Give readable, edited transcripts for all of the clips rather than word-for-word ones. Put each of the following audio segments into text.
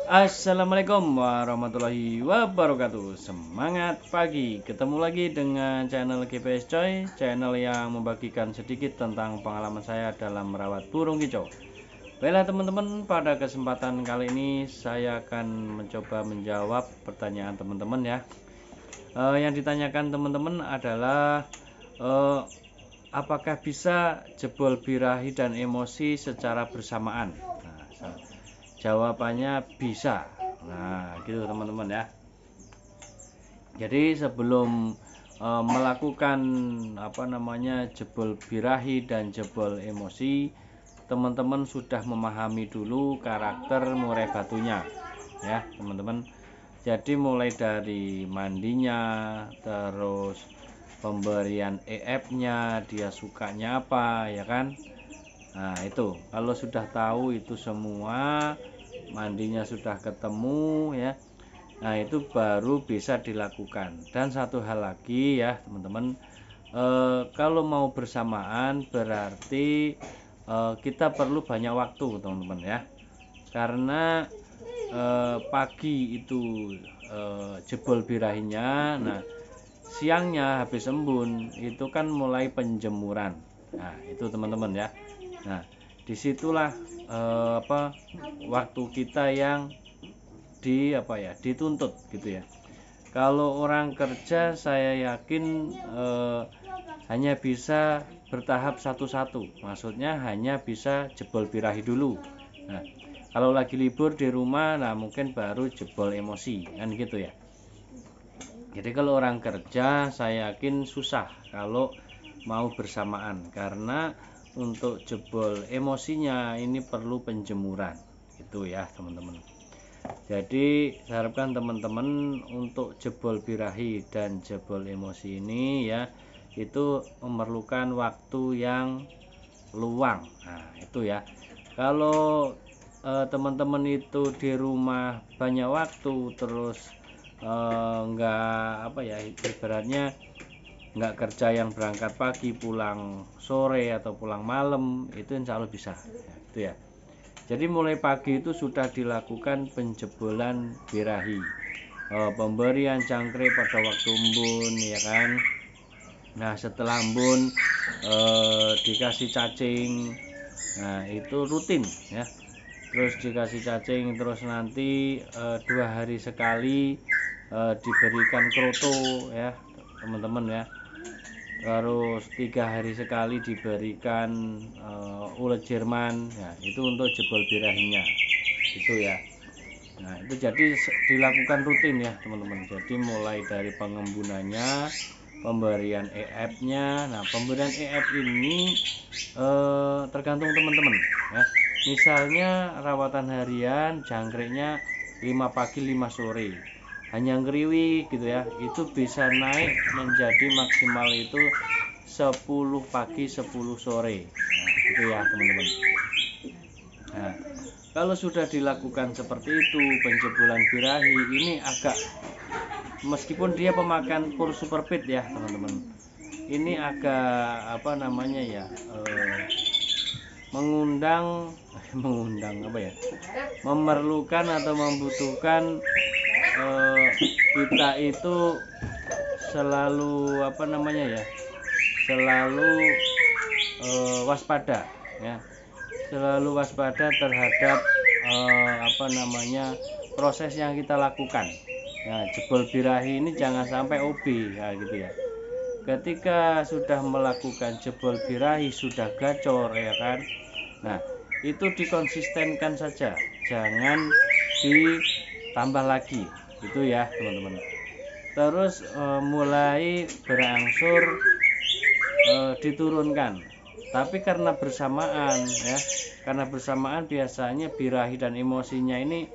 Assalamualaikum warahmatullahi wabarakatuh. Semangat pagi, ketemu lagi dengan channel GPS Coy, channel yang membagikan sedikit tentang pengalaman saya dalam merawat burung kicau. Baiklah teman-teman, pada kesempatan kali ini saya akan mencoba menjawab pertanyaan teman-teman ya. Yang ditanyakan teman-teman adalah apakah bisa jebol birahi dan emosi secara bersamaan? Nah, jawabannya bisa. Nah, gitu teman-teman ya. Jadi sebelum melakukan jebol birahi dan jebol emosi, teman-teman sudah memahami dulu karakter murai batunya ya, teman-teman. Jadi mulai dari mandinya, terus pemberian EF-nya, dia sukanya apa ya kan. Nah itu kalau sudah tahu itu semua, mandinya sudah ketemu ya, nah itu baru bisa dilakukan. Dan satu hal lagi ya teman-teman, kalau mau bersamaan berarti kita perlu banyak waktu teman-teman ya, karena pagi itu jebol birahinya, nah siangnya habis embun itu kan mulai penjemuran. Nah itu teman-teman ya. Nah disitulah waktu kita yang dituntut gitu ya. Kalau orang kerja saya yakin hanya bisa bertahap satu-satu, maksudnya hanya bisa jebol birahi dulu. Nah kalau lagi libur di rumah, nah mungkin baru jebol emosi kan gitu ya. Jadi kalau orang kerja saya yakin susah kalau mau bersamaan, karena untuk jebol emosinya ini perlu penjemuran itu ya teman-teman. Jadi saya harapkan teman-teman untuk jebol birahi dan jebol emosi ini ya, itu memerlukan waktu yang luang. Nah itu ya, kalau teman-teman itu di rumah banyak waktu, terus ibaratnya nggak kerja yang berangkat pagi pulang sore atau pulang malam, itu insya Allah bisa ya, gitu ya. Jadi mulai pagi itu sudah dilakukan penjebolan birahi, pemberian jangkrik pada waktu embun ya kan. Nah setelah embun dikasih cacing, nah itu rutin ya, terus dikasih cacing, terus nanti 2 hari sekali diberikan kroto ya teman-teman ya, terus 3 hari sekali diberikan ulet Jerman. Nah itu untuk jebol birahinya itu ya. Nah itu jadi dilakukan rutin ya teman-teman. Jadi mulai dari pengembunannya, pemberian EF-nya. Nah pemberian EF ini tergantung teman-teman ya. Misalnya rawatan harian jangkriknya 5 pagi 5 sore, hanya ngeriwi gitu ya, itu bisa naik menjadi maksimal itu 10 pagi 10 sore. Nah itu ya teman-teman. Nah kalau sudah dilakukan seperti itu, penjebolan birahi ini agak, meskipun dia pemakaian full super feed ya teman-teman, ini agak mengundang memerlukan atau membutuhkan kita itu selalu selalu waspada ya, selalu waspada terhadap proses yang kita lakukan. Nah jebol birahi ini jangan sampai OB ya gitu ya. Ketika sudah melakukan jebol birahi sudah gacor ya kan, nah itu dikonsistenkan saja, jangan ditambah lagi itu ya teman-teman. Terus mulai berangsur diturunkan, tapi karena bersamaan ya, karena bersamaan biasanya birahi dan emosinya ini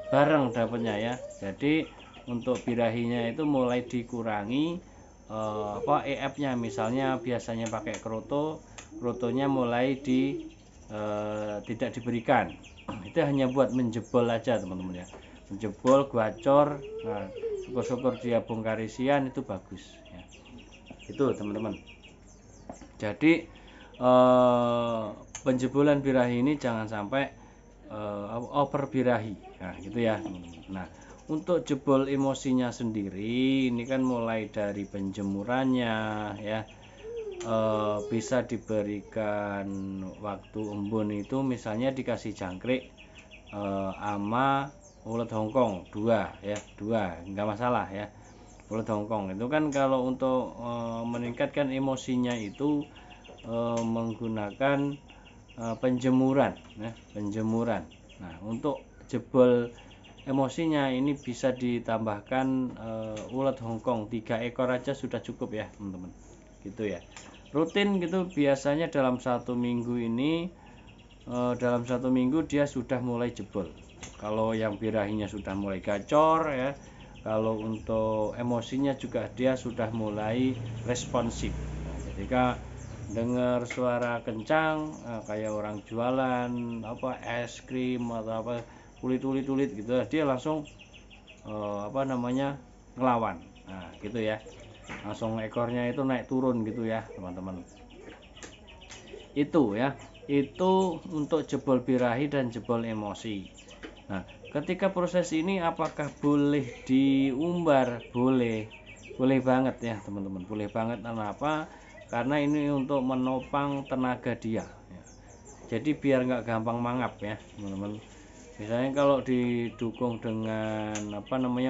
bareng dapatnya ya. Jadi untuk birahinya itu mulai dikurangi EF-nya, misalnya biasanya pakai krotonya mulai tidak diberikan. Itu hanya buat menjebol aja teman-teman ya, menjebol gacor. Nah syukur-syukur dia bongkar isian itu bagus ya. Itu teman-teman. Jadi penjebolan birahi ini jangan sampai overbirahi. Nah, gitu ya. Nah, untuk jebol emosinya sendiri ini kan mulai dari penjemurannya ya, bisa diberikan waktu embun itu misalnya dikasih jangkrik ama ulet Hongkong 2 ya, 2 nggak masalah ya. Ulet Hongkong itu kan kalau untuk meningkatkan emosinya itu menggunakan penjemuran ya, penjemuran. Nah, untuk jebol emosinya ini bisa ditambahkan ulet Hongkong 3 ekor aja sudah cukup ya teman-teman, gitu ya. Rutin gitu biasanya dalam 1 minggu ini, dalam 1 minggu dia sudah mulai jebol. Kalau yang birahinya sudah mulai gacor ya, kalau untuk emosinya juga dia sudah mulai responsif. Nah, ketika dengar suara kencang kayak orang jualan apa es krim atau apa tulit gitu, dia langsung ngelawan. Nah, gitu ya, langsung ekornya itu naik turun gitu ya teman-teman. Itu ya, itu untuk jebol birahi dan jebol emosi. Nah, ketika proses ini apakah boleh diumbar? Boleh banget ya teman-teman, boleh banget. Kenapa? Karena ini untuk menopang tenaga dia ya. Jadi biar nggak gampang mangap ya teman-teman. Misalnya kalau didukung dengan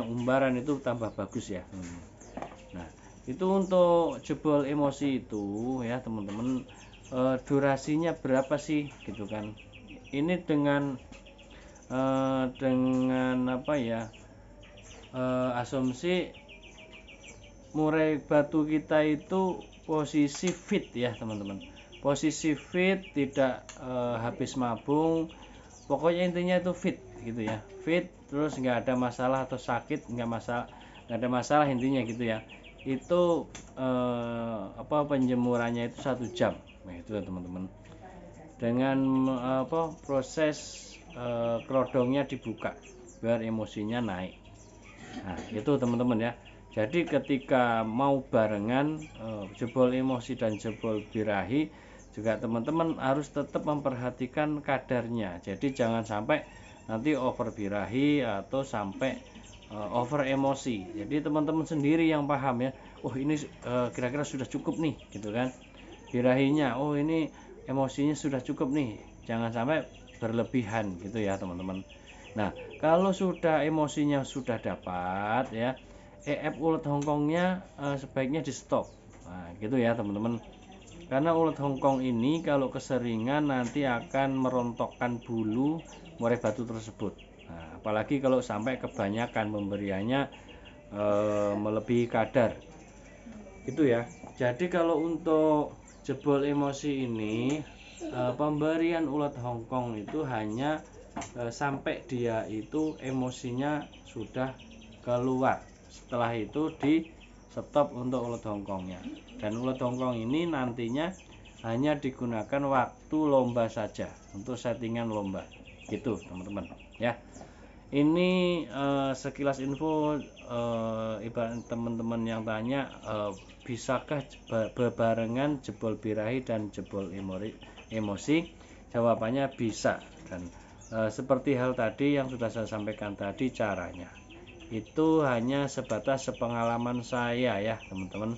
umbaran itu tambah bagus ya teman-teman. Nah, itu untuk jebol emosi itu ya teman-teman, durasinya berapa sih gitu kan. Ini dengan asumsi murai batu kita itu posisi fit ya teman-teman, posisi fit, tidak habis mabung. Pokoknya intinya itu fit gitu ya, fit terus nggak ada masalah atau sakit, nggak ada masalah intinya gitu ya. Itu penjemurannya itu 1 jam. Nah, itu ya teman-teman, dengan proses kerodongnya dibuka biar emosinya naik. Nah, itu teman-teman ya. Jadi ketika mau barengan jebol emosi dan jebol birahi juga teman-teman harus tetap memperhatikan kadarnya. Jadi jangan sampai nanti over birahi atau sampai over emosi. Jadi teman-teman sendiri yang paham ya. Oh, ini kira-kira sudah cukup nih gitu kan. Birahinya, oh ini emosinya sudah cukup nih. Jangan sampai berlebihan gitu ya teman-teman. Nah, kalau sudah emosinya sudah dapat ya, ulet Hongkongnya sebaiknya di stop. Nah, gitu ya teman-teman. Karena ulet Hongkong ini kalau keseringan nanti akan merontokkan bulu murai batu tersebut. Nah, apalagi kalau sampai kebanyakan pemberiannya melebihi kadar. Itu ya. Jadi kalau untuk jebol emosi ini, pemberian ulet Hongkong itu hanya sampai dia itu emosinya sudah keluar. Setelah itu di stop untuk ulet Hongkongnya. Dan ulet Hongkong ini nantinya hanya digunakan waktu lomba saja, untuk settingan lomba gitu teman-teman ya. Ini sekilas info, ibarat teman-teman yang tanya bisakah bebarengan jebol birahi dan jebol emosi, jawabannya bisa. Dan seperti hal tadi yang sudah saya sampaikan tadi, caranya itu hanya sebatas sepengalaman saya ya teman-teman.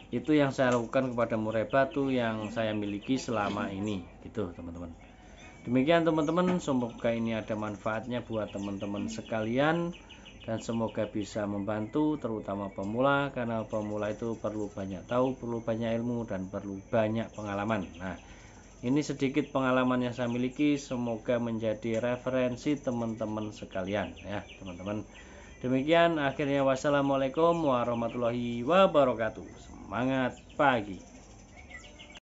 Itu yang saya lakukan kepada murai batu yang saya miliki selama ini gitu teman-teman. Demikian teman-teman, semoga ini ada manfaatnya buat teman-teman sekalian dan semoga bisa membantu terutama pemula, karena pemula itu perlu banyak tahu, perlu banyak ilmu dan perlu banyak pengalaman. Nah, ini sedikit pengalaman yang saya miliki, semoga menjadi referensi teman-teman sekalian ya teman-teman. Demikian akhirnya, wassalamualaikum warahmatullahi wabarakatuh. Semangat pagi.